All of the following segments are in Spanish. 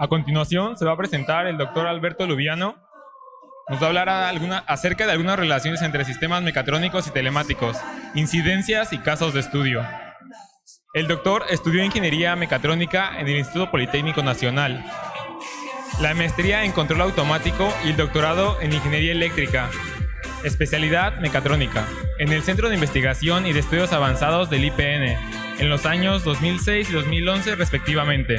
A continuación se va a presentar el doctor Alberto Lubiano. Nos va a hablar acerca de algunas relaciones entre sistemas mecatrónicos y telemáticos, incidencias y casos de estudio. El doctor estudió Ingeniería Mecatrónica en el Instituto Politécnico Nacional, la maestría en Control Automático y el doctorado en Ingeniería Eléctrica, especialidad Mecatrónica, en el Centro de Investigación y de Estudios Avanzados del IPN, en los años 2006 y 2011 respectivamente.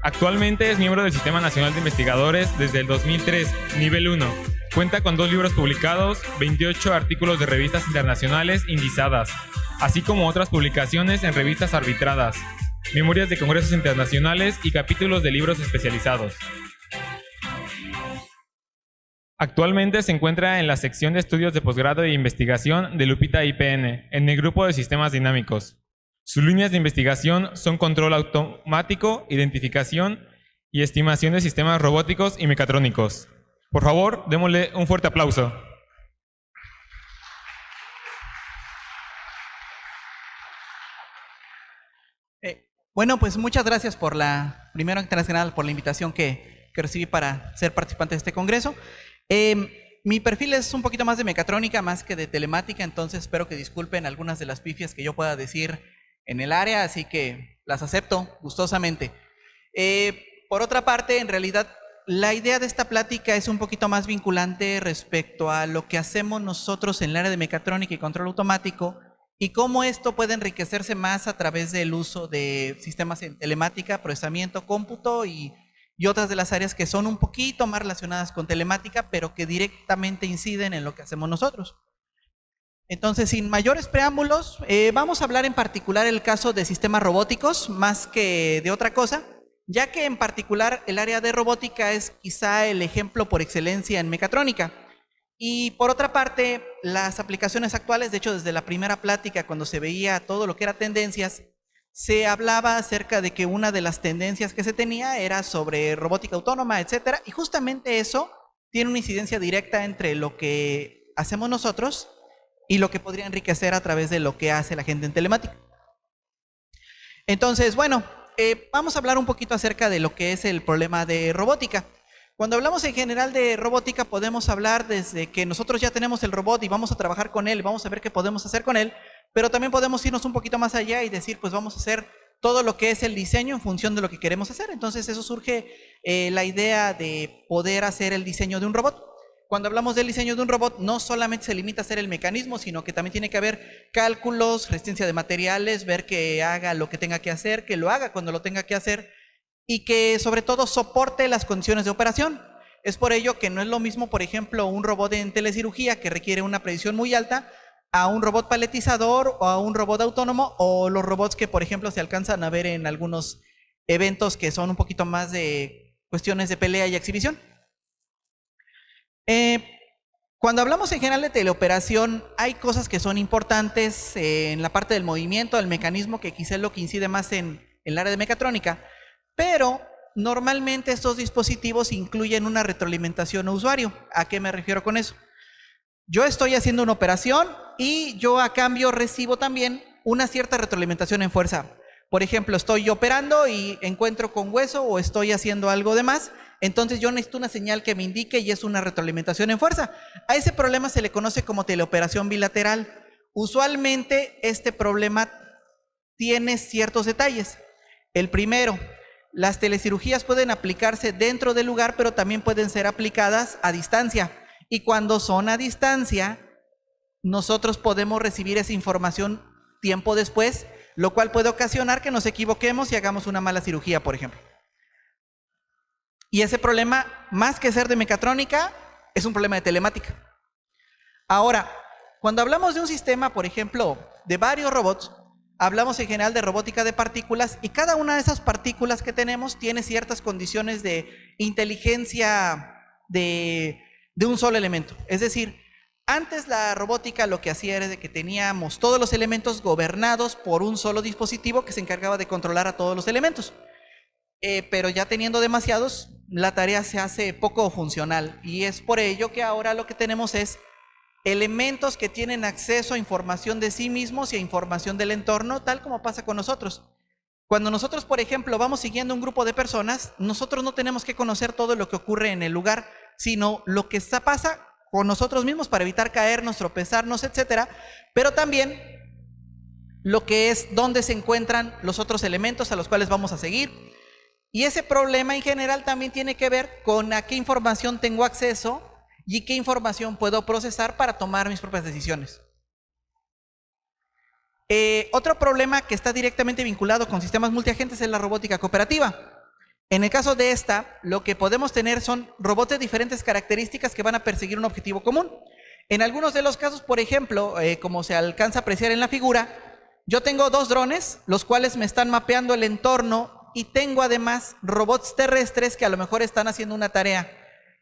Actualmente es miembro del Sistema Nacional de Investigadores desde el 2003, nivel 1. Cuenta con 2 libros publicados, 28 artículos de revistas internacionales indizadas, así como otras publicaciones en revistas arbitradas, memorias de congresos internacionales y capítulos de libros especializados. Actualmente se encuentra en la sección de estudios de posgrado e investigación de Lupita IPN, en el grupo de sistemas dinámicos. Sus líneas de investigación son control automático, identificación y estimación de sistemas robóticos y mecatrónicos. Por favor, démosle un fuerte aplauso. Bueno, pues muchas gracias primero internacional, por la invitación que recibí para ser participante de este congreso. Mi perfil es un poquito más de mecatrónica, más que de telemática, entonces espero que disculpen algunas de las pifias que yo pueda decir en el área, así que las acepto gustosamente. Por otra parte, en realidad, la idea de esta plática es un poquito más vinculante respecto a lo que hacemos nosotros en el área de mecatrónica y control automático y cómo esto puede enriquecerse más a través del uso de sistemas en telemática, procesamiento, cómputo y otras de las áreas que son un poquito más relacionadas con telemática, pero que directamente inciden en lo que hacemos nosotros. Entonces, sin mayores preámbulos, vamos a hablar en particular el caso de sistemas robóticos, más que de otra cosa, ya que en particular el área de robótica es quizá el ejemplo por excelencia en mecatrónica. Y por otra parte, las aplicaciones actuales, de hecho desde la primera plática cuando se veía todo lo que era tendencias, se hablaba acerca de que una de las tendencias que se tenía era sobre robótica autónoma, etcétera, y justamente eso tiene una incidencia directa entre lo que hacemos nosotros y lo que podría enriquecer a través de lo que hace la gente en telemática. Entonces, bueno, vamos a hablar un poquito acerca de lo que es el problema de robótica. Cuando hablamos en general de robótica, podemos hablar desde que nosotros ya tenemos el robot y vamos a trabajar con él, vamos a ver qué podemos hacer con él, pero también podemos irnos un poquito más allá y decir, pues vamos a hacer todo lo que es el diseño en función de lo que queremos hacer. Entonces, eso surge la idea de poder hacer el diseño de un robot. Cuando hablamos del diseño de un robot, no solamente se limita a hacer el mecanismo, sino que también tiene que haber cálculos, resistencia de materiales, ver que haga lo que tenga que hacer, que lo haga cuando lo tenga que hacer y que sobre todo soporte las condiciones de operación. Es por ello que no es lo mismo, por ejemplo, un robot en telecirugía que requiere una precisión muy alta a un robot paletizador o a un robot autónomo o los robots que, por ejemplo, se alcanzan a ver en algunos eventos que son un poquito más de cuestiones de pelea y exhibición. Cuando hablamos en general de teleoperación, hay cosas que son importantes en la parte del movimiento, del mecanismo, que quizá es lo que incide más en el área de mecatrónica, pero normalmente estos dispositivos incluyen una retroalimentación a usuario. ¿A qué me refiero con eso? Yo estoy haciendo una operación y yo a cambio recibo también una cierta retroalimentación en fuerza. Por ejemplo, estoy operando y encuentro con hueso o estoy haciendo algo de más, entonces yo necesito una señal que me indique y es una retroalimentación en fuerza. A ese problema se le conoce como teleoperación bilateral. Usualmente este problema tiene ciertos detalles. El primero, las telecirugías pueden aplicarse dentro del lugar, pero también pueden ser aplicadas a distancia. Y cuando son a distancia, nosotros podemos recibir esa información tiempo después, lo cual puede ocasionar que nos equivoquemos y hagamos una mala cirugía, por ejemplo. Y ese problema, más que ser de mecatrónica, es un problema de telemática. Ahora, cuando hablamos de un sistema, por ejemplo, de varios robots, hablamos en general de robótica de partículas y cada una de esas partículas que tenemos tiene ciertas condiciones de inteligencia de un solo elemento. Es decir, antes la robótica lo que hacía era de que teníamos todos los elementos gobernados por un solo dispositivo que se encargaba de controlar a todos los elementos. Pero ya teniendo demasiados, la tarea se hace poco funcional y es por ello que ahora lo que tenemos es elementos que tienen acceso a información de sí mismos y a información del entorno, tal como pasa con nosotros. Cuando nosotros, por ejemplo, vamos siguiendo un grupo de personas, nosotros no tenemos que conocer todo lo que ocurre en el lugar, sino lo que pasa con nosotros mismos para evitar caernos, tropezarnos, etcétera, pero también lo que es dónde se encuentran los otros elementos a los cuales vamos a seguir. Y ese problema en general también tiene que ver con a qué información tengo acceso y qué información puedo procesar para tomar mis propias decisiones. Otro problema que está directamente vinculado con sistemas multiagentes es la robótica cooperativa. En el caso de esta, lo que podemos tener son robots de diferentes características que van a perseguir un objetivo común. En algunos de los casos, por ejemplo, como se alcanza a apreciar en la figura, yo tengo 2 drones, los cuales me están mapeando el entorno, y tengo además robots terrestres que a lo mejor están haciendo una tarea.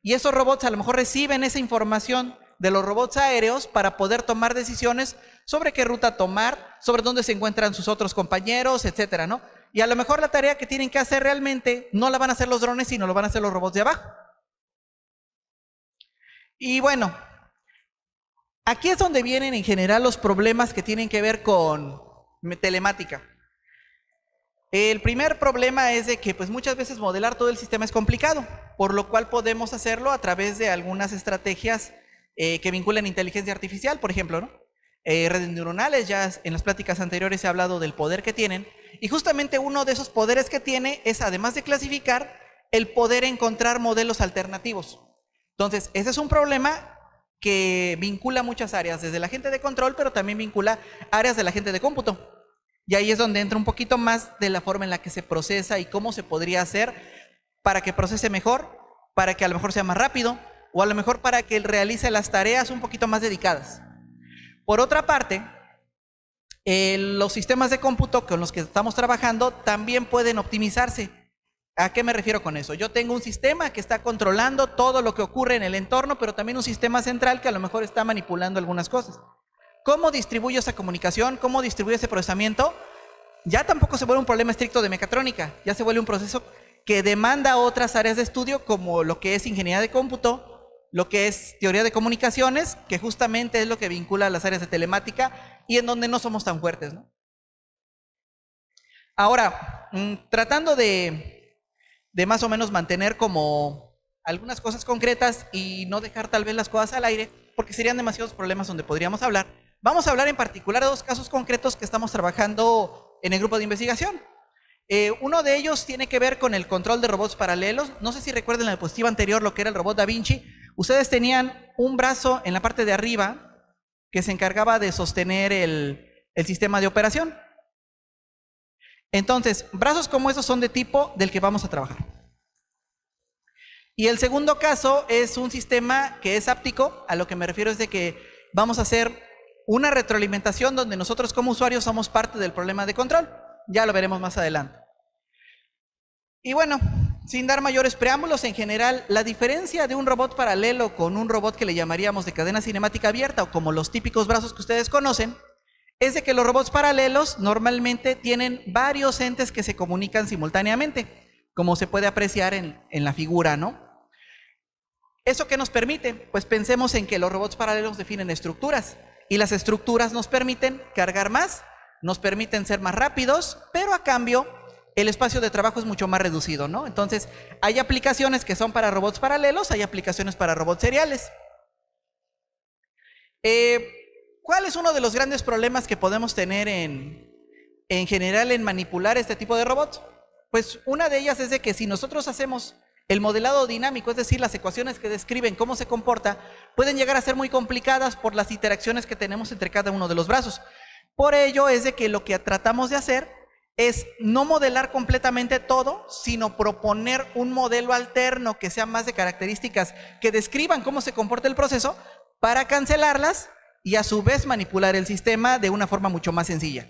Y esos robots a lo mejor reciben esa información de los robots aéreos para poder tomar decisiones sobre qué ruta tomar, sobre dónde se encuentran sus otros compañeros, etcétera, ¿no? Y a lo mejor la tarea que tienen que hacer realmente no la van a hacer los drones, sino lo van a hacer los robots de abajo. Y bueno, aquí es donde vienen en general los problemas que tienen que ver con telemática. El primer problema es de que pues muchas veces modelar todo el sistema es complicado, por lo cual podemos hacerlo a través de algunas estrategias que vinculan inteligencia artificial, por ejemplo, ¿no? Redes neuronales, ya en las pláticas anteriores he hablado del poder que tienen, y justamente uno de esos poderes que tiene es, además de clasificar, el poder encontrar modelos alternativos. Entonces, ese es un problema que vincula muchas áreas, desde la gente de control, pero también vincula áreas de la gente de cómputo. Y ahí es donde entra un poquito más de la forma en la que se procesa y cómo se podría hacer para que procese mejor, para que a lo mejor sea más rápido, o a lo mejor para que él realice las tareas un poquito más dedicadas. Por otra parte, los sistemas de cómputo con los que estamos trabajando también pueden optimizarse. ¿A qué me refiero con eso? Yo tengo un sistema que está controlando todo lo que ocurre en el entorno, pero también un sistema central que a lo mejor está manipulando algunas cosas. ¿Cómo distribuyo esa comunicación? ¿Cómo distribuyo ese procesamiento? Ya tampoco se vuelve un problema estricto de mecatrónica, ya se vuelve un proceso que demanda otras áreas de estudio, como lo que es ingeniería de cómputo, lo que es teoría de comunicaciones, que justamente es lo que vincula a las áreas de telemática y en donde no somos tan fuertes, ¿no? Ahora, tratando de más o menos mantener como algunas cosas concretas y no dejar tal vez las cosas al aire, porque serían demasiados problemas donde podríamos hablar, vamos a hablar en particular de 2 casos concretos que estamos trabajando en el grupo de investigación. Uno de ellos tiene que ver con el control de robots paralelos. No sé si recuerdan en la diapositiva anterior lo que era el robot Da Vinci. Ustedes tenían un brazo en la parte de arriba que se encargaba de sostener el sistema de operación. Entonces, brazos como esos son de tipo del que vamos a trabajar. Y el segundo caso es un sistema que es áptico. A lo que me refiero es de que vamos a hacer una retroalimentación donde nosotros como usuarios somos parte del problema de control. Ya lo veremos más adelante. Y bueno, sin dar mayores preámbulos, en general, la diferencia de un robot paralelo con un robot que le llamaríamos de cadena cinemática abierta o como los típicos brazos que ustedes conocen, es de que los robots paralelos normalmente tienen varios entes que se comunican simultáneamente, como se puede apreciar en la figura, ¿no? ¿Eso qué nos permite? Pues pensemos en que los robots paralelos definen estructuras y las estructuras nos permiten cargar más, nos permiten ser más rápidos, pero a cambio el espacio de trabajo es mucho más reducido, ¿no? Entonces, hay aplicaciones que son para robots paralelos, hay aplicaciones para robots seriales. ¿Cuál es uno de los grandes problemas que podemos tener en general en manipular este tipo de robots? Pues una de ellas es de que si nosotros hacemos el modelado dinámico, es decir, las ecuaciones que describen cómo se comporta, pueden llegar a ser muy complicadas por las interacciones que tenemos entre cada uno de los brazos. Por ello es de que lo que tratamos de hacer es no modelar completamente todo, sino proponer un modelo alterno que sea más de características que describan cómo se comporta el proceso para cancelarlas y a su vez manipular el sistema de una forma mucho más sencilla.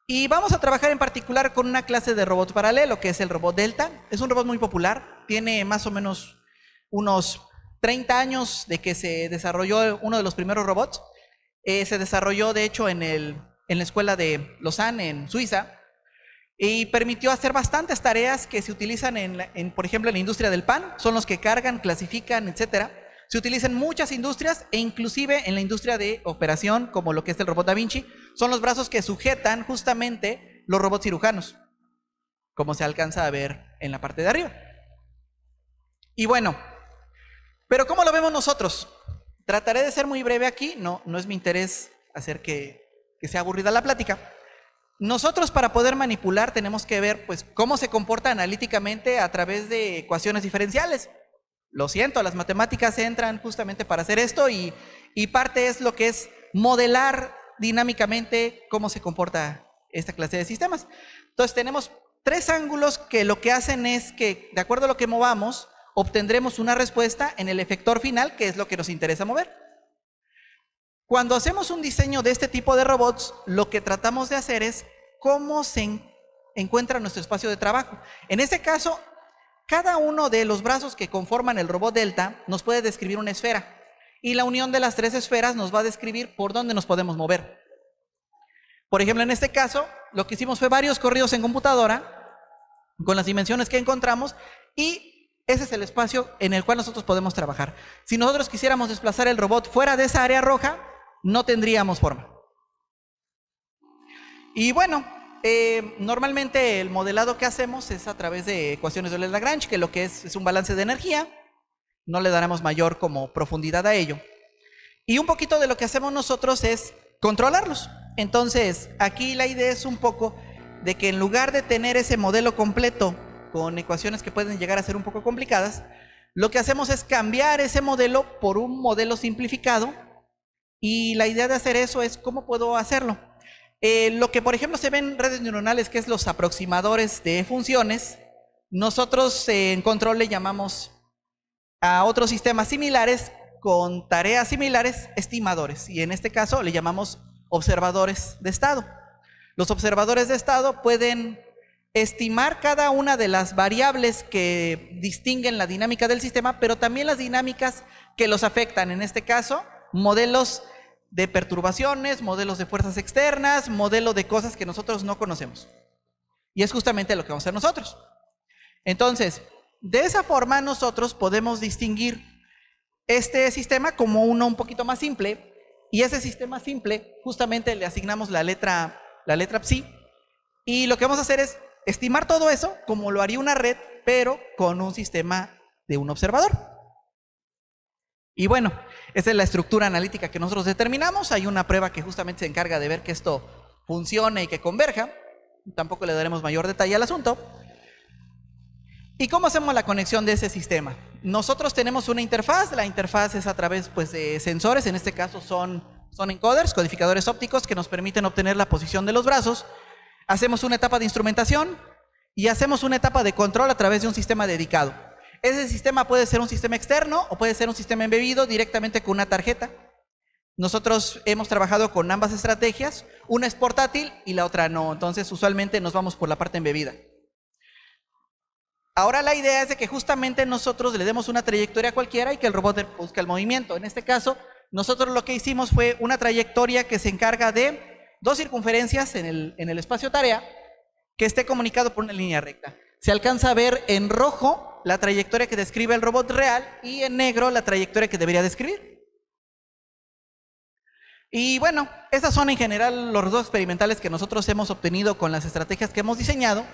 Y vamos a trabajar en particular con una clase de robot paralelo, que es el robot Delta. Es un robot muy popular, tiene más o menos unos 30 años de que se desarrolló uno de los primeros robots. Se desarrolló de hecho en la escuela de Lausanne, en Suiza, y permitió hacer bastantes tareas que se utilizan por ejemplo, en la industria del pan. Son los que cargan, clasifican, etcétera. Se utiliza en muchas industrias e inclusive en la industria de operación, como lo que es el robot Da Vinci. Son los brazos que sujetan justamente los robots cirujanos, como se alcanza a ver en la parte de arriba. Y bueno, pero ¿cómo lo vemos nosotros? Trataré de ser muy breve aquí, no es mi interés hacer que sea aburrida la plática. Nosotros, para poder manipular, tenemos que ver pues cómo se comporta analíticamente a través de ecuaciones diferenciales. Lo siento, las matemáticas entran justamente para hacer esto y parte es lo que es modelar dinámicamente cómo se comporta esta clase de sistemas. Entonces tenemos tres ángulos que lo que hacen es que, de acuerdo a lo que movamos, obtendremos una respuesta en el efector final, que es lo que nos interesa mover. Cuando hacemos un diseño de este tipo de robots, lo que tratamos de hacer es cómo se encuentra nuestro espacio de trabajo. En este caso, cada uno de los brazos que conforman el robot Delta nos puede describir una esfera, y la unión de las tres esferas nos va a describir por dónde nos podemos mover. Por ejemplo, en este caso, lo que hicimos fue varios corridos en computadora con las dimensiones que encontramos, y ese es el espacio en el cual nosotros podemos trabajar. Si nosotros quisiéramos desplazar el robot fuera de esa área roja, no tendríamos forma. Y bueno, normalmente el modelado que hacemos es a través de ecuaciones de Euler-Lagrange, que lo que es un balance de energía. No le daremos mayor como profundidad a ello. Y un poquito de lo que hacemos nosotros es controlarlos. Entonces, aquí la idea es un poco de que en lugar de tener ese modelo completo con ecuaciones que pueden llegar a ser un poco complicadas, lo que hacemos es cambiar ese modelo por un modelo simplificado. Y la idea de hacer eso es cómo puedo hacerlo. Lo que por ejemplo se ve en redes neuronales, que es los aproximadores de funciones, nosotros en control le llamamos a otros sistemas similares con tareas similares estimadores, y en este caso le llamamos observadores de estado. Los observadores de estado pueden estimar cada una de las variables que distinguen la dinámica del sistema, pero también las dinámicas que los afectan. En este caso, modelos de perturbaciones, modelos de fuerzas externas, modelos de cosas que nosotros no conocemos. Y es justamente lo que vamos a hacer nosotros. Entonces, de esa forma nosotros podemos distinguir este sistema como uno un poquito más simple, y ese sistema simple justamente le asignamos la letra psi, y lo que vamos a hacer es estimar todo eso como lo haría una red, pero con un sistema de un observador. Y bueno, esa es la estructura analítica que nosotros determinamos. Hay una prueba que justamente se encarga de ver que esto funcione y que converja. Tampoco le daremos mayor detalle al asunto. ¿Y cómo hacemos la conexión de ese sistema? Nosotros tenemos una interfaz. La interfaz es a través pues, de sensores. En este caso son encoders, codificadores ópticos, que nos permiten obtener la posición de los brazos. Hacemos una etapa de instrumentación y hacemos una etapa de control a través de un sistema dedicado. Ese sistema puede ser un sistema externo o puede ser un sistema embebido directamente con una tarjeta. Nosotros hemos trabajado con ambas estrategias. Una es portátil y la otra no. Entonces, usualmente nos vamos por la parte embebida. Ahora la idea es de que justamente nosotros le demos una trayectoria cualquiera y que el robot busque el movimiento. En este caso, nosotros lo que hicimos fue una trayectoria que se encarga de dos circunferencias en el espacio tarea que esté comunicado por una línea recta. Se alcanza a ver en rojo la trayectoria que describe el robot real y en negro la trayectoria que debería describir. Y bueno, esas son en general los resultados experimentales que nosotros hemos obtenido con las estrategias que hemos diseñado,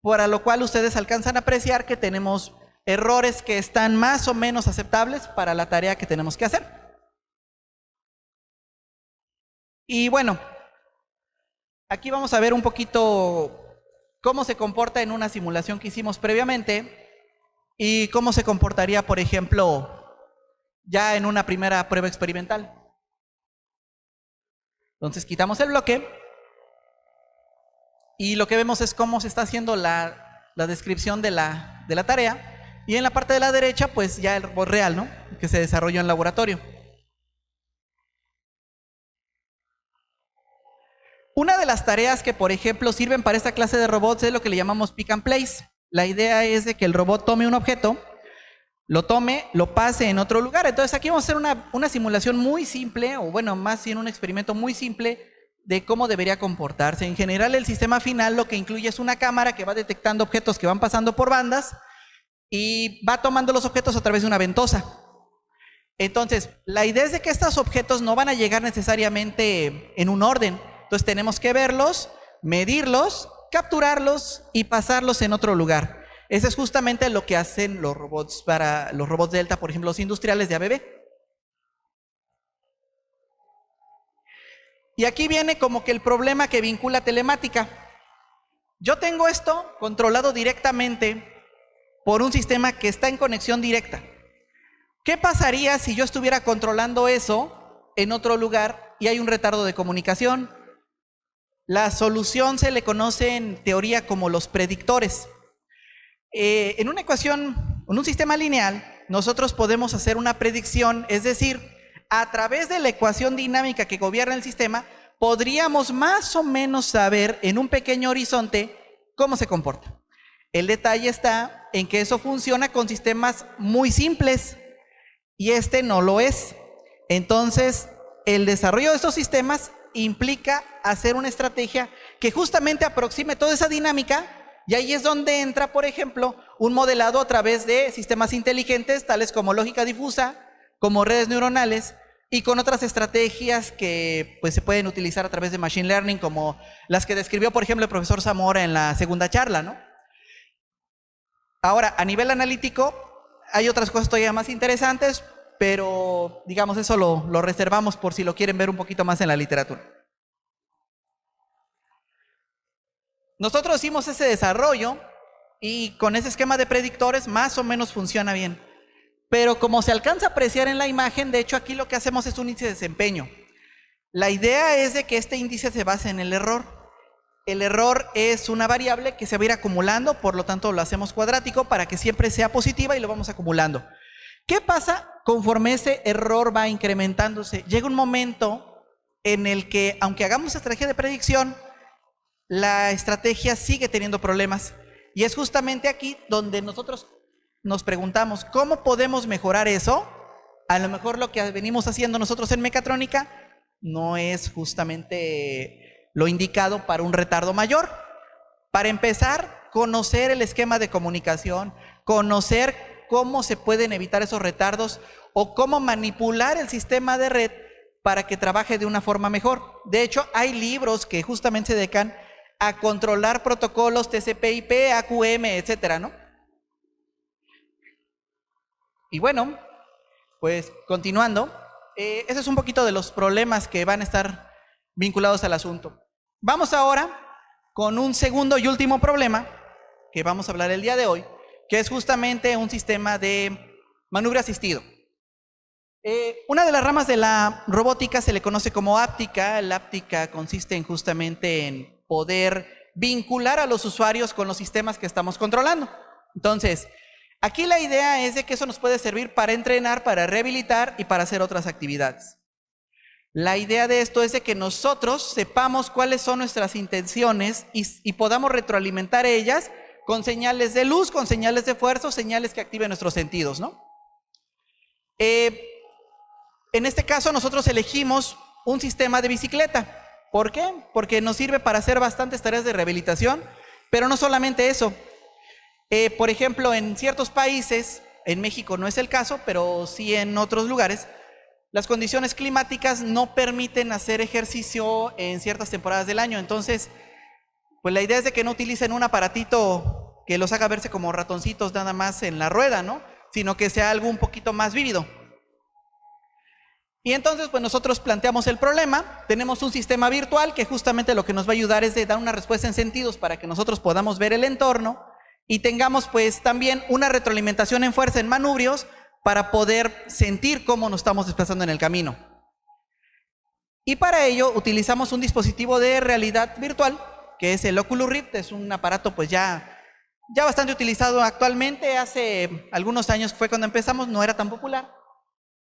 para lo cual ustedes alcanzan a apreciar que tenemos errores que están más o menos aceptables para la tarea que tenemos que hacer. Y bueno, aquí vamos a ver un poquito cómo se comporta en una simulación que hicimos previamente y cómo se comportaría, por ejemplo, ya en una primera prueba experimental. Entonces quitamos el bloque y lo que vemos es cómo se está haciendo la descripción de la tarea, y en la parte de la derecha pues ya el robot real, ¿no?, que se desarrolló en laboratorio. Una de las tareas que, por ejemplo, sirven para esta clase de robots es lo que le llamamos pick and place. La idea es de que el robot tome un objeto, lo tome, lo pase en otro lugar. Entonces aquí vamos a hacer una simulación muy simple, o bueno, más bien un experimento muy simple de cómo debería comportarse. En general, el sistema final lo que incluye es una cámara que va detectando objetos que van pasando por bandas y va tomando los objetos a través de una ventosa. Entonces, la idea es de que estos objetos no van a llegar necesariamente en un orden. Entonces tenemos que verlos, medirlos, capturarlos y pasarlos en otro lugar. Eso es justamente lo que hacen los robots para los robots Delta, por ejemplo, los industriales de ABB. Y aquí viene como que el problema que vincula telemática. Yo tengo esto controlado directamente por un sistema que está en conexión directa. ¿Qué pasaría si yo estuviera controlando eso en otro lugar y hay un retardo de comunicación? La solución se le conoce en teoría como los predictores. En una ecuación, en un sistema lineal, nosotros podemos hacer una predicción, es decir, a través de la ecuación dinámica que gobierna el sistema, podríamos más o menos saber en un pequeño horizonte cómo se comporta. El detalle está en que eso funciona con sistemas muy simples y este no lo es. Entonces, el desarrollo de estos sistemas implica hacer una estrategia que justamente aproxime toda esa dinámica, y ahí es donde entra, por ejemplo, un modelado a través de sistemas inteligentes, tales como lógica difusa, como redes neuronales, y con otras estrategias que pues, se pueden utilizar a través de Machine Learning, como las que describió, por ejemplo, el profesor Zamora en la segunda charla, ¿no? Ahora, a nivel analítico, hay otras cosas todavía más interesantes, pero digamos eso lo reservamos por si lo quieren ver un poquito más en la literatura. Nosotros hicimos ese desarrollo y con ese esquema de predictores más o menos funciona bien. Pero como se alcanza a apreciar en la imagen, de hecho aquí lo que hacemos es un índice de desempeño. La idea es de que este índice se base en el error. El error es una variable que se va a ir acumulando, por lo tanto lo hacemos cuadrático para que siempre sea positiva y lo vamos acumulando. ¿Qué pasa conforme ese error va incrementándose? Llega un momento en el que, aunque hagamos estrategia de predicción, la estrategia sigue teniendo problemas. Y es justamente aquí donde nosotros nos preguntamos, ¿cómo podemos mejorar eso? A lo mejor lo que venimos haciendo nosotros en mecatrónica no es justamente lo indicado para un retardo mayor. Para empezar, conocer el esquema de comunicación, conocer cómo se pueden evitar esos retardos o cómo manipular el sistema de red para que trabaje de una forma mejor. De hecho, hay libros que justamente se dedican a controlar protocolos TCP/IP, AQM, etcétera, ¿no? Y bueno, pues continuando, ese es un poquito de los problemas que van a estar vinculados al asunto. Vamos ahora con un segundo y último problema que vamos a hablar el día de hoy, que es justamente un sistema de manubrio asistido. Una de las ramas de la robótica se le conoce como áptica. La áptica consiste justamente en poder vincular a los usuarios con los sistemas que estamos controlando. Entonces, aquí la idea es de que eso nos puede servir para entrenar, para rehabilitar y para hacer otras actividades. La idea de esto es de que nosotros sepamos cuáles son nuestras intenciones y podamos retroalimentar ellas con señales de luz, con señales de fuerza, señales que activen nuestros sentidos, ¿no? En este caso nosotros elegimos un sistema de bicicleta. ¿Por qué? Porque nos sirve para hacer bastantes tareas de rehabilitación, pero no solamente eso. Por ejemplo, en ciertos países, en México no es el caso, pero sí en otros lugares, las condiciones climáticas no permiten hacer ejercicio en ciertas temporadas del año. Entonces, pues la idea es de que no utilicen un aparatito que los haga verse como ratoncitos nada más en la rueda, ¿no? Sino que sea algo un poquito más vívido. Y entonces, pues nosotros planteamos el problema, tenemos un sistema virtual que justamente lo que nos va a ayudar es de dar una respuesta en sentidos para que nosotros podamos ver el entorno y tengamos pues también una retroalimentación en fuerza en manubrios para poder sentir cómo nos estamos desplazando en el camino. Y para ello utilizamos un dispositivo de realidad virtual, que es el Oculus Rift. Es un aparato pues ya bastante utilizado actualmente. Hace algunos años fue cuando empezamos, no era tan popular,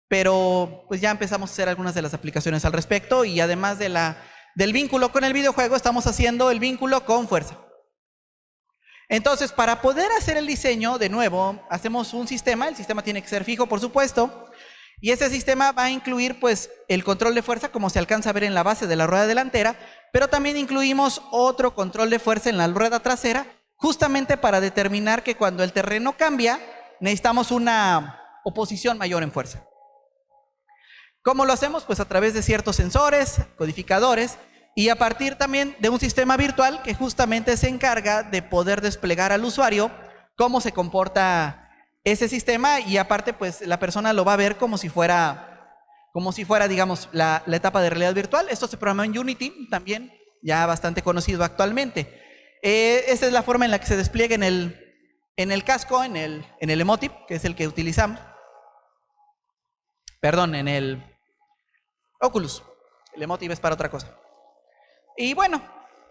pero pues ya empezamos a hacer algunas de las aplicaciones al respecto, y además del vínculo con el videojuego, estamos haciendo el vínculo con fuerza. Entonces, para poder hacer el diseño, de nuevo, hacemos un sistema. El sistema tiene que ser fijo, por supuesto, y ese sistema va a incluir pues el control de fuerza, como se alcanza a ver en la base de la rueda delantera, pero también incluimos otro control de fuerza en la rueda trasera, justamente para determinar que cuando el terreno cambia, necesitamos una oposición mayor en fuerza. ¿Cómo lo hacemos? Pues a través de ciertos sensores, codificadores, y a partir también de un sistema virtual que justamente se encarga de poder desplegar al usuario cómo se comporta ese sistema, y aparte pues la persona lo va a ver como si fuera, digamos, la etapa de realidad virtual. Esto se programa en Unity, también ya bastante conocido actualmente. Esta es la forma en la que se despliega en el casco, en el Emotive, que es el que utilizamos. Perdón, en el Oculus. El Emotive es para otra cosa. Y bueno,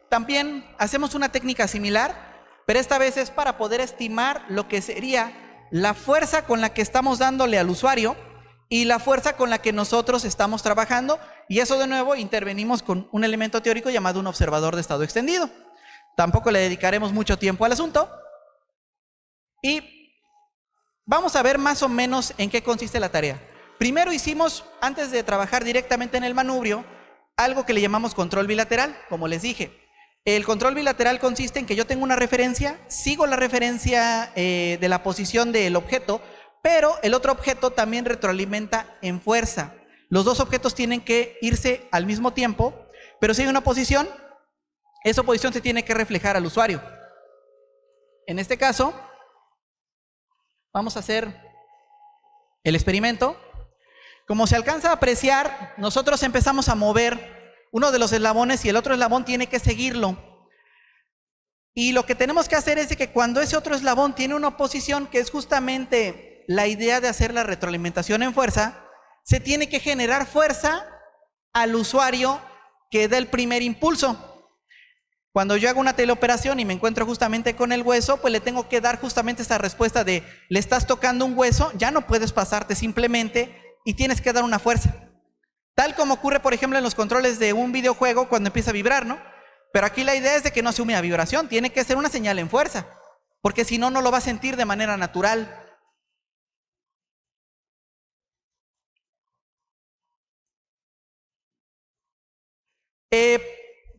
también hacemos una técnica similar, pero esta vez es para poder estimar lo que sería la fuerza con la que estamos dándole al usuario y la fuerza con la que nosotros estamos trabajando, y eso de nuevo intervenimos con un elemento teórico llamado un observador de estado extendido. Tampoco le dedicaremos mucho tiempo al asunto y vamos a ver más o menos en qué consiste la tarea. Primero hicimos, antes de trabajar directamente en el manubrio, algo que le llamamos control bilateral. Como les dije, el control bilateral consiste en que yo tengo una referencia, sigo la referencia de la posición del objeto, pero el otro objeto también retroalimenta en fuerza. Los dos objetos tienen que irse al mismo tiempo, pero si hay una posición, esa posición se tiene que reflejar al usuario. En este caso, vamos a hacer el experimento. Como se alcanza a apreciar, nosotros empezamos a mover uno de los eslabones y el otro eslabón tiene que seguirlo. Y lo que tenemos que hacer es de que cuando ese otro eslabón tiene una posición, que es justamente la idea de hacer la retroalimentación en fuerza, se tiene que generar fuerza al usuario que da el primer impulso. Cuando yo hago una teleoperación y me encuentro justamente con el hueso, pues le tengo que dar justamente esa respuesta de le estás tocando un hueso, ya no puedes pasarte simplemente y tienes que dar una fuerza. Tal como ocurre, por ejemplo, en los controles de un videojuego cuando empieza a vibrar, ¿no? Pero aquí la idea es de que no asume la vibración, tiene que ser una señal en fuerza, porque si no, no lo va a sentir de manera natural.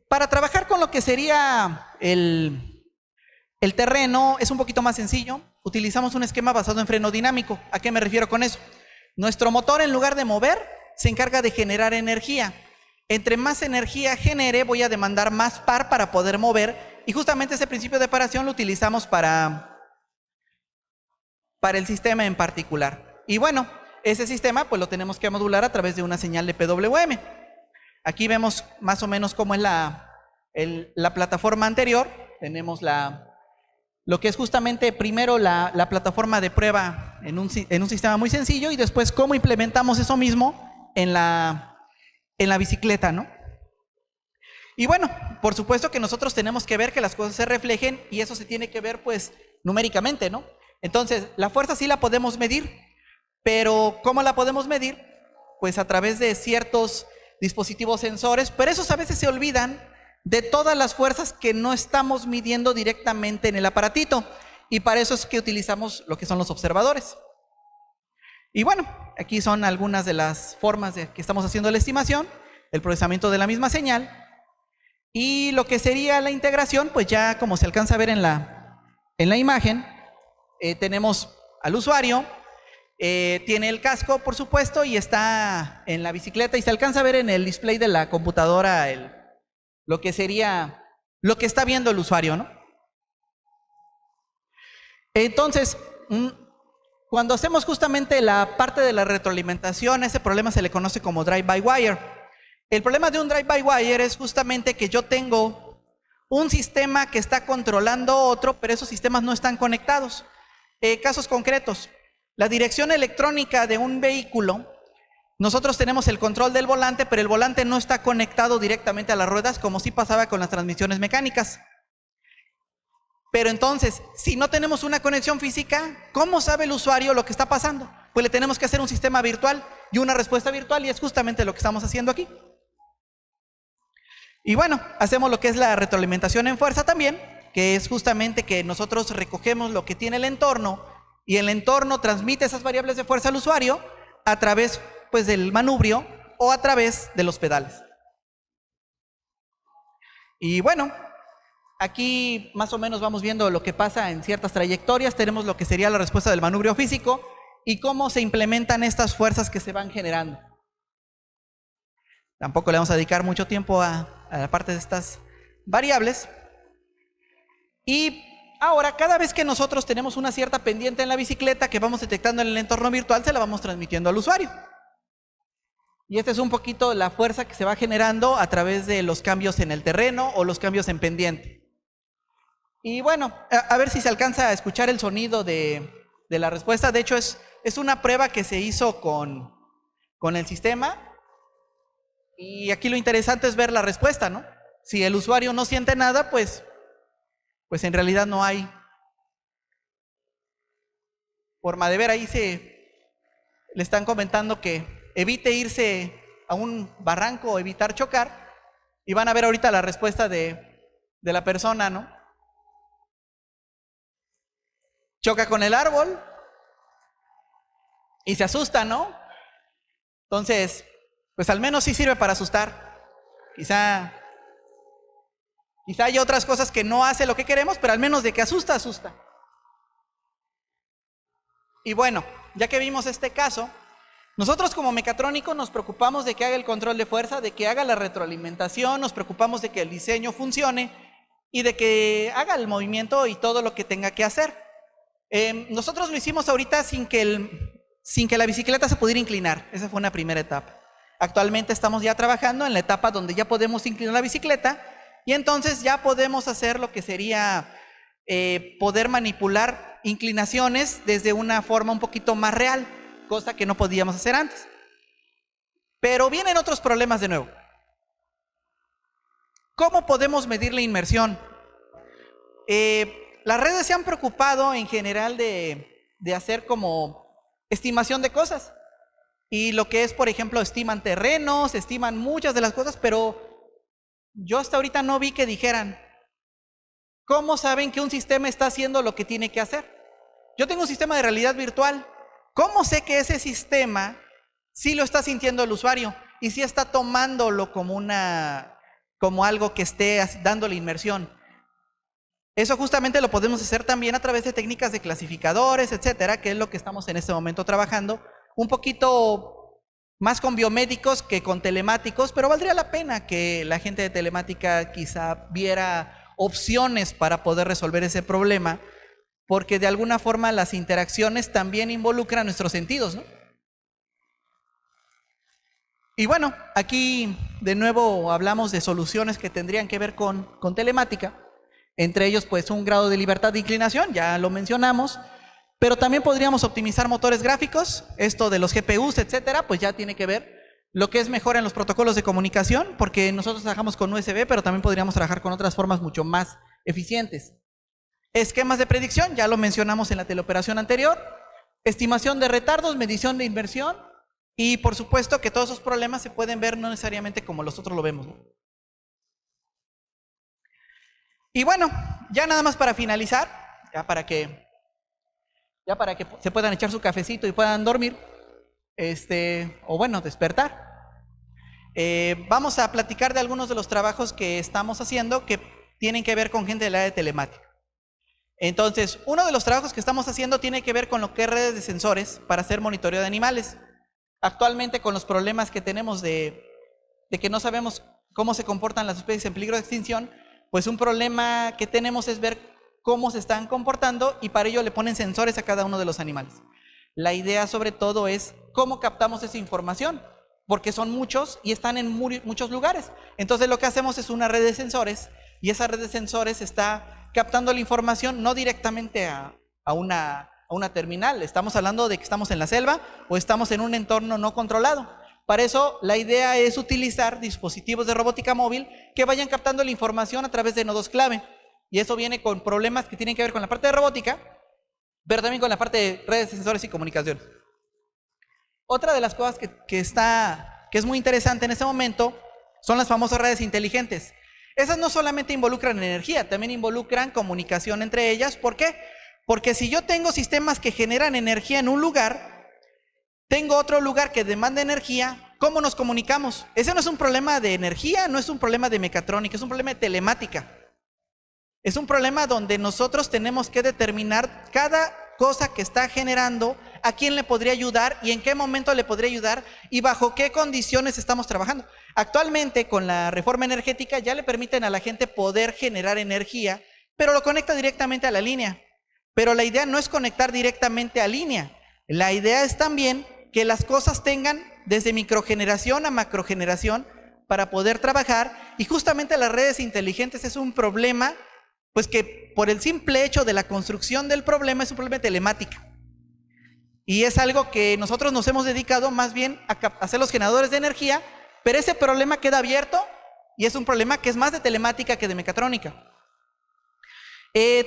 Para trabajar con lo que sería el terreno es un poquito más sencillo. Utilizamos un esquema basado en freno dinámico. ¿A qué me refiero con eso? Nuestro motor, en lugar de mover, se encarga de generar energía. Entre más energía genere, voy a demandar más par para poder mover, y justamente ese principio de paración lo utilizamos para el sistema en particular. Y bueno, ese sistema pues lo tenemos que modular a través de una señal de PWM. Aquí vemos más o menos cómo es la plataforma anterior. Tenemos lo que es justamente primero la plataforma de prueba en un sistema muy sencillo, y después cómo implementamos eso mismo en la bicicleta, ¿no? Y bueno, por supuesto que nosotros tenemos que ver que las cosas se reflejen, y eso se tiene que ver pues numéricamente, ¿no? Entonces, la fuerza sí la podemos medir, pero ¿cómo la podemos medir? Pues a través de ciertos dispositivos sensores, pero esos a veces se olvidan de todas las fuerzas que no estamos midiendo directamente en el aparatito, y para eso es que utilizamos lo que son los observadores. Y bueno, aquí son algunas de las formas de que estamos haciendo la estimación, el procesamiento de la misma señal, y lo que sería la integración, pues ya como se alcanza a ver en la imagen, tenemos al usuario, tiene el casco, por supuesto, y está en la bicicleta, y se alcanza a ver en el display de la computadora lo que sería lo que está viendo el usuario, ¿no? Entonces, cuando hacemos justamente la parte de la retroalimentación, ese problema se le conoce como drive-by-wire. El problema de un drive-by-wire es justamente que yo tengo un sistema que está controlando otro, pero esos sistemas no están conectados. Casos concretos: la dirección electrónica de un vehículo, nosotros tenemos el control del volante, pero el volante no está conectado directamente a las ruedas, como sí pasaba con las transmisiones mecánicas. Pero entonces, si no tenemos una conexión física, ¿cómo sabe el usuario lo que está pasando? Pues le tenemos que hacer un sistema virtual y una respuesta virtual, y es justamente lo que estamos haciendo aquí. Y bueno, hacemos lo que es la retroalimentación en fuerza también, que es justamente que nosotros recogemos lo que tiene el entorno, y el entorno transmite esas variables de fuerza al usuario a través pues del manubrio o a través de los pedales. Y bueno, aquí más o menos vamos viendo lo que pasa en ciertas trayectorias. Tenemos lo que sería la respuesta del manubrio físico y cómo se implementan estas fuerzas que se van generando. Tampoco le vamos a dedicar mucho tiempo a la parte de estas variables. Y ahora, cada vez que nosotros tenemos una cierta pendiente en la bicicleta que vamos detectando en el entorno virtual, se la vamos transmitiendo al usuario. Y esta es un poquito la fuerza que se va generando a través de los cambios en el terreno o los cambios en pendiente. Y bueno, a ver si se alcanza a escuchar el sonido de la respuesta. De hecho, es una prueba que se hizo con el sistema. Y aquí lo interesante es ver la respuesta, ¿no? Si el usuario no siente nada, pues en realidad no hay forma de ver. Ahí le están comentando que evite irse a un barranco o evitar chocar. Y van a ver ahorita la respuesta de la persona, ¿no? Choca con el árbol y se asusta, ¿no? Entonces, pues al menos sí sirve para asustar. Quizá hay otras cosas que no hace lo que queremos, pero al menos de que asusta, asusta. Y bueno, ya que vimos este caso, nosotros como mecatrónicos nos preocupamos de que haga el control de fuerza, de que haga la retroalimentación, nos preocupamos de que el diseño funcione y de que haga el movimiento y todo lo que tenga que hacer. Nosotros lo hicimos ahorita sin que la bicicleta se pudiera inclinar. Esa fue una primera etapa. Actualmente estamos ya trabajando en la etapa donde ya podemos inclinar la bicicleta y entonces ya podemos hacer lo que sería poder manipular inclinaciones desde una forma un poquito más real, cosa que no podíamos hacer antes. Pero vienen otros problemas de nuevo. ¿Cómo podemos medir la inmersión? Las redes se han preocupado en general de hacer como estimación de cosas. Y lo que es, por ejemplo, estiman terrenos, estiman muchas de las cosas, pero yo hasta ahorita no vi que dijeran, ¿cómo saben que un sistema está haciendo lo que tiene que hacer? Yo tengo un sistema de realidad virtual. ¿Cómo sé que ese sistema sí lo está sintiendo el usuario y sí está tomándolo como algo que esté dándole inmersión? Eso justamente lo podemos hacer también a través de técnicas de clasificadores, etcétera, que es lo que estamos en este momento trabajando. Un poquito más con biomédicos que con telemáticos, pero valdría la pena que la gente de telemática quizá viera opciones para poder resolver ese problema, porque de alguna forma las interacciones también involucran nuestros sentidos, ¿no? Y bueno, aquí de nuevo hablamos de soluciones que tendrían que ver con telemática. Entre ellos, pues, un grado de libertad de inclinación, ya lo mencionamos, pero también podríamos optimizar motores gráficos, esto de los GPUs, etcétera, pues ya tiene que ver lo que es mejor en los protocolos de comunicación, porque nosotros trabajamos con USB, pero también podríamos trabajar con otras formas mucho más eficientes. Esquemas de predicción, ya lo mencionamos en la teleoperación anterior, estimación de retardos, medición de inversión, y por supuesto que todos esos problemas se pueden ver no necesariamente como nosotros lo vemos, ¿no? Y bueno, ya nada más para finalizar, ya para que se puedan echar su cafecito y puedan dormir, o bueno, despertar. Vamos a platicar de algunos de los trabajos que estamos haciendo que tienen que ver con gente del área de telemática. Entonces, uno de los trabajos que estamos haciendo tiene que ver con lo que es redes de sensores para hacer monitoreo de animales. Actualmente, con los problemas que tenemos de que no sabemos cómo se comportan las especies en peligro de extinción, pues un problema que tenemos es ver cómo se están comportando y para ello le ponen sensores a cada uno de los animales. La idea sobre todo es cómo captamos esa información, porque son muchos y están en muchos lugares. Entonces lo que hacemos es una red de sensores y esa red de sensores está captando la información no directamente a una terminal. Estamos hablando de que estamos en la selva o estamos en un entorno no controlado. Para eso la idea es utilizar dispositivos de robótica móvil que vayan captando la información a través de nodos clave. Y eso viene con problemas que tienen que ver con la parte de robótica, pero también con la parte de redes de sensores y comunicación. Otra de las cosas que es muy interesante en este momento son las famosas redes inteligentes. Esas no solamente involucran energía, también involucran comunicación entre ellas. ¿Por qué? Porque si yo tengo sistemas que generan energía en un lugar, tengo otro lugar que demanda energía, ¿cómo nos comunicamos? Ese no es un problema de energía, no es un problema de mecatrónica, es un problema de telemática. Es un problema donde nosotros tenemos que determinar cada cosa que está generando a quién le podría ayudar y en qué momento le podría ayudar y bajo qué condiciones estamos trabajando. Actualmente, con la reforma energética, ya le permiten a la gente poder generar energía, pero lo conecta directamente a la línea. Pero la idea no es conectar directamente a línea. La idea es también que las cosas tengan desde microgeneración a macrogeneración para poder trabajar, y justamente las redes inteligentes es un problema, pues que por el simple hecho de la construcción del problema es un problema de telemática. Y es algo que nosotros nos hemos dedicado más bien a hacer los generadores de energía, pero ese problema queda abierto y es un problema que es más de telemática que de mecatrónica.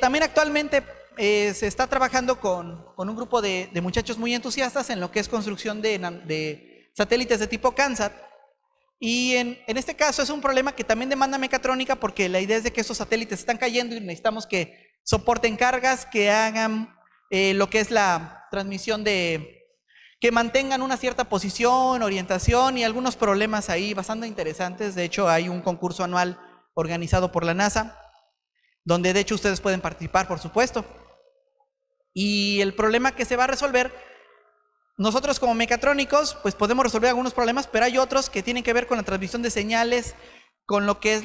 También actualmente se está trabajando con un grupo de muchachos muy entusiastas en lo que es construcción de satélites de tipo CANSAT. Y en este caso es un problema que también demanda mecatrónica, porque la idea es de que esos satélites están cayendo y necesitamos que soporten cargas, que hagan lo que es la transmisión que mantengan una cierta posición, orientación y algunos problemas ahí bastante interesantes. De hecho, hay un concurso anual organizado por la NASA, donde de hecho ustedes pueden participar, por supuesto. Y el problema que se va a resolver, nosotros como mecatrónicos, pues podemos resolver algunos problemas, pero hay otros que tienen que ver con la transmisión de señales, con lo que es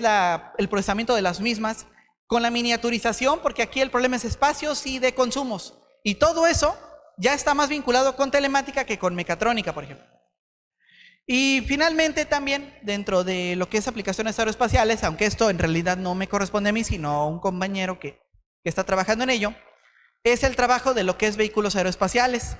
el procesamiento de las mismas, con la miniaturización, porque aquí el problema es espacios y de consumos. Y todo eso ya está más vinculado con telemática que con mecatrónica, por ejemplo. Y finalmente también, dentro de lo que es aplicaciones aeroespaciales, aunque esto en realidad no me corresponde a mí, sino a un compañero que está trabajando en ello, es el trabajo de lo que es vehículos aeroespaciales,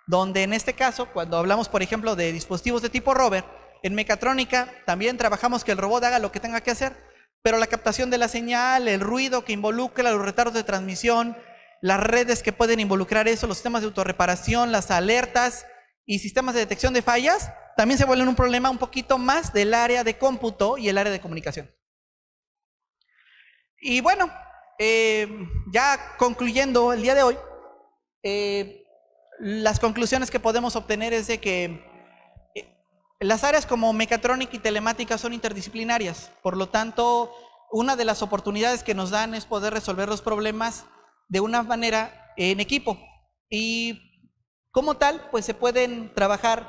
donde en este caso, cuando hablamos, por ejemplo, de dispositivos de tipo rover, en mecatrónica también trabajamos que el robot haga lo que tenga que hacer, pero la captación de la señal, el ruido que involucra, los retardos de transmisión, las redes que pueden involucrar eso, los sistemas de autorreparación, las alertas y sistemas de detección de fallas, también se vuelven un problema un poquito más del área de cómputo y el área de comunicación. Y bueno, ya concluyendo el día de hoy, las conclusiones que podemos obtener es de que las áreas como mecatrónica y telemática son interdisciplinarias. Por lo tanto, una de las oportunidades que nos dan es poder resolver los problemas de una manera en equipo. Y como tal, pues se pueden trabajar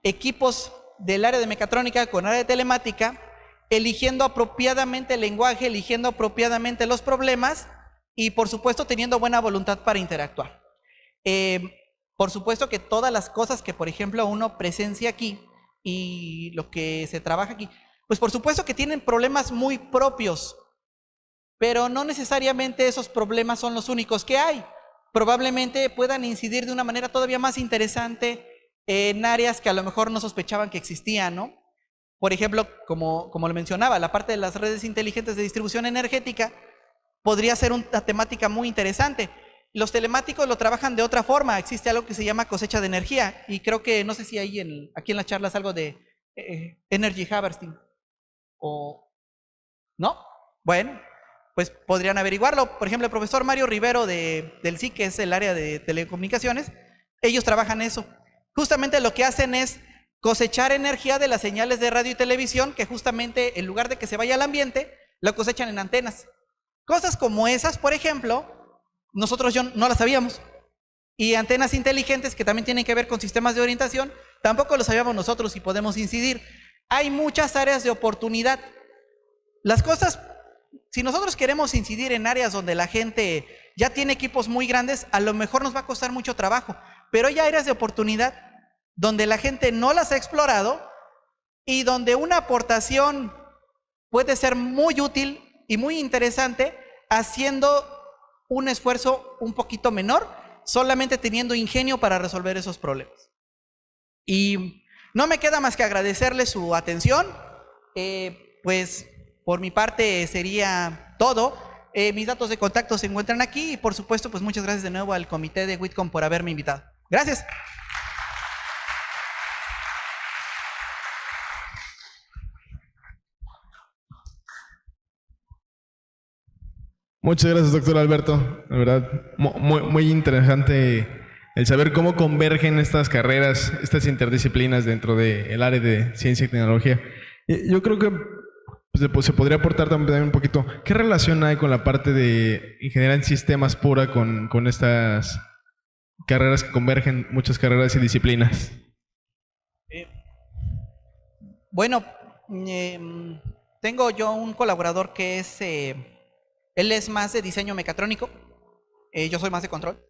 equipos del área de mecatrónica con área de telemática, eligiendo apropiadamente el lenguaje, eligiendo apropiadamente los problemas y por supuesto teniendo buena voluntad para interactuar. Por supuesto que todas las cosas que por ejemplo uno presencia aquí y lo que se trabaja aquí, pues por supuesto que tienen problemas muy propios, pero no necesariamente esos problemas son los únicos que hay. Probablemente puedan incidir de una manera todavía más interesante en áreas que a lo mejor no sospechaban que existían, ¿no? Por ejemplo, como lo mencionaba, la parte de las redes inteligentes de distribución energética podría ser una temática muy interesante. Los telemáticos lo trabajan de otra forma. Existe algo que se llama cosecha de energía y creo que, no sé si hay aquí en la charla es algo de Energy Harvesting o no. Bueno, pues podrían averiguarlo. Por ejemplo, el profesor Mario Rivero del SIC, que es el área de telecomunicaciones, ellos trabajan eso. Justamente lo que hacen es cosechar energía de las señales de radio y televisión, que justamente en lugar de que se vaya al ambiente, lo cosechan en antenas. Cosas como esas, por ejemplo, nosotros no las sabíamos. Y antenas inteligentes que también tienen que ver con sistemas de orientación, tampoco lo sabíamos nosotros y podemos incidir. Hay muchas áreas de oportunidad. Las cosas, si nosotros queremos incidir en áreas donde la gente ya tiene equipos muy grandes, a lo mejor nos va a costar mucho trabajo, pero hay áreas de oportunidad donde la gente no las ha explorado y donde una aportación puede ser muy útil y muy interesante haciendo un esfuerzo un poquito menor, solamente teniendo ingenio para resolver esos problemas. Y no me queda más que agradecerles su atención. Pues por mi parte sería todo. Mis datos de contacto se encuentran aquí y por supuesto pues muchas gracias de nuevo al comité de WITCOM por haberme invitado. Gracias. Muchas gracias, doctor Alberto. La verdad, muy interesante el saber cómo convergen estas carreras, estas interdisciplinas dentro del área de ciencia y tecnología. Yo creo que se podría aportar también un poquito, ¿qué relación hay con la parte de ingeniería en sistemas pura con estas carreras que convergen, muchas carreras y disciplinas. Bueno, tengo yo un colaborador que él es más de diseño mecatrónico, yo soy más de control.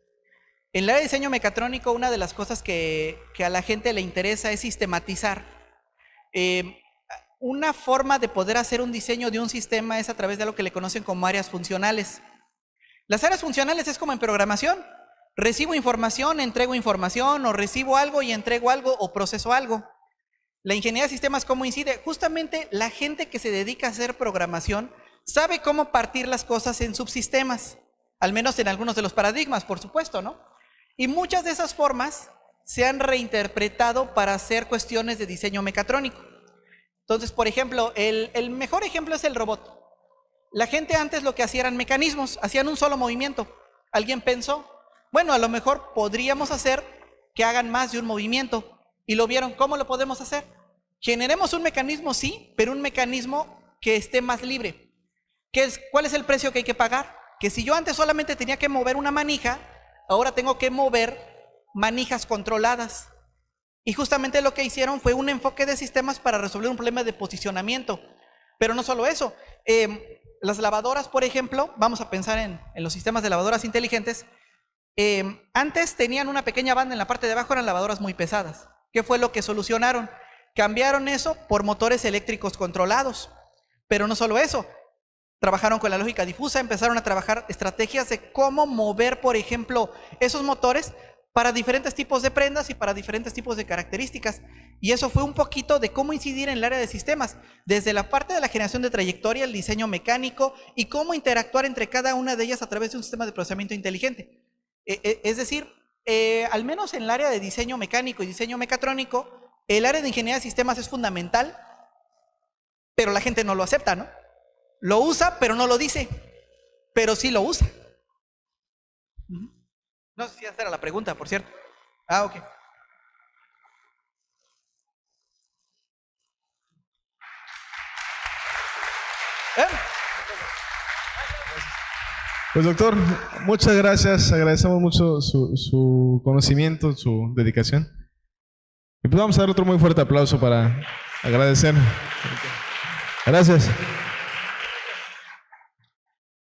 En el área de diseño mecatrónico, una de las cosas que a la gente le interesa es sistematizar. Una forma de poder hacer un diseño de un sistema es a través de lo que le conocen como áreas funcionales. Las áreas funcionales es como en programación. Recibo información, entrego información, o recibo algo y entrego algo, o proceso algo. La ingeniería de sistemas, ¿cómo incide? Justamente la gente que se dedica a hacer programación sabe cómo partir las cosas en subsistemas, al menos en algunos de los paradigmas, por supuesto, ¿no? Y muchas de esas formas se han reinterpretado para hacer cuestiones de diseño mecatrónico. Entonces, por ejemplo, el mejor ejemplo es el robot. La gente antes lo que hacía eran mecanismos, hacían un solo movimiento. Alguien pensó, bueno, a lo mejor podríamos hacer que hagan más de un movimiento. Y lo vieron, ¿cómo lo podemos hacer? Generemos un mecanismo, sí, pero un mecanismo que esté más libre. ¿Cuál es el precio que hay que pagar? Que si yo antes solamente tenía que mover una manija, ahora tengo que mover manijas controladas. Y justamente lo que hicieron fue un enfoque de sistemas para resolver un problema de posicionamiento. Pero no solo eso. Las lavadoras, por ejemplo, vamos a pensar en los sistemas de lavadoras inteligentes. Antes tenían una pequeña banda en la parte de abajo, eran lavadoras muy pesadas. ¿Qué fue lo que solucionaron? Cambiaron eso por motores eléctricos controlados. Pero no solo eso. Trabajaron con la lógica difusa, empezaron a trabajar estrategias de cómo mover, por ejemplo, esos motores para diferentes tipos de prendas y para diferentes tipos de características. Y eso fue un poquito de cómo incidir en el área de sistemas, desde la parte de la generación de trayectoria, el diseño mecánico y cómo interactuar entre cada una de ellas a través de un sistema de procesamiento inteligente. Es decir, al menos en el área de diseño mecánico y diseño mecatrónico, el área de ingeniería de sistemas es fundamental, pero la gente no lo acepta, ¿no? Lo usa, pero no lo dice, pero sí lo usa. No sé si esa era la pregunta, por cierto. Ah, ok. Pues doctor, muchas gracias, agradecemos mucho su conocimiento, su dedicación. Y pues vamos a dar otro muy fuerte aplauso para agradecer. Gracias.